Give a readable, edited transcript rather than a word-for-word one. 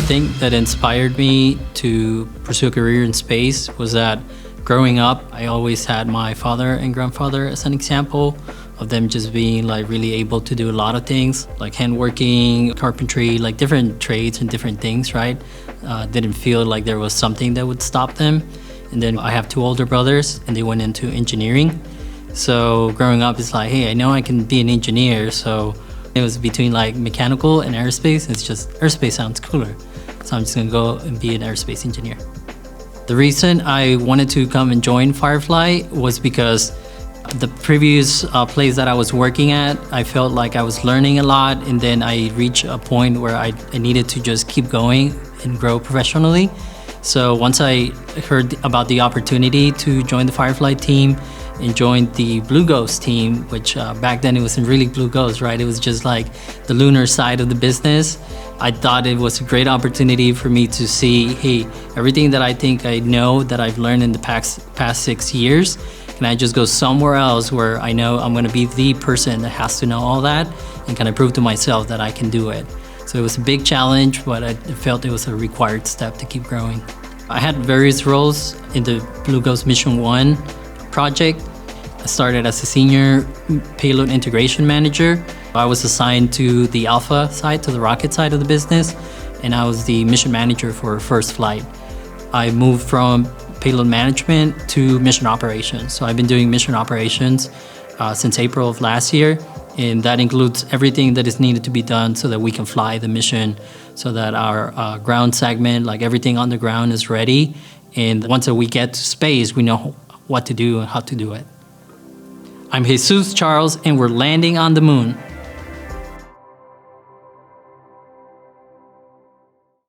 thing that inspired me to pursue a career in space was that growing up, I always had my father and grandfather as an example of them just being like really able to do a lot of things, like handworking, carpentry, like different trades and different things, right? Didn't feel like there was something that would stop them. And then I have two older brothers and they went into engineering. So growing up, it's like, hey, I know I can be an engineer. So it was between like mechanical and aerospace. It's just aerospace sounds cooler. So I'm just gonna go and be an aerospace engineer. The reason I wanted to come and join Firefly was because the previous place that I was working at, I felt like I was learning a lot, and then I reached a point where I needed to just keep going and grow professionally. So once I heard about the opportunity to join the Firefly team and join the Blue Ghost team, which back then it wasn't really Blue Ghost, right? It was just like the Lunar side of the business. I thought it was a great opportunity for me to see, hey, everything that I think I know that I've learned in the past 6 years, can I just go somewhere else where I know I'm gonna be the person that has to know all that and kind of prove to myself that I can do it. So it was a big challenge, but I felt it was a required step to keep growing. I had various roles in the Blue Ghost Mission 1 project. I started as a senior payload integration manager. I was assigned to the Alpha side, to the rocket side of the business, and I was the mission manager for first flight. I moved from payload management to mission operations. So I've been doing mission operations since April of last year, and that includes everything that is needed to be done so that we can fly the mission, so that our ground segment, like everything on the ground, is ready. And once that we get to space, we know what to do and how to do it. I'm Jesus Charles, and we're landing on the moon.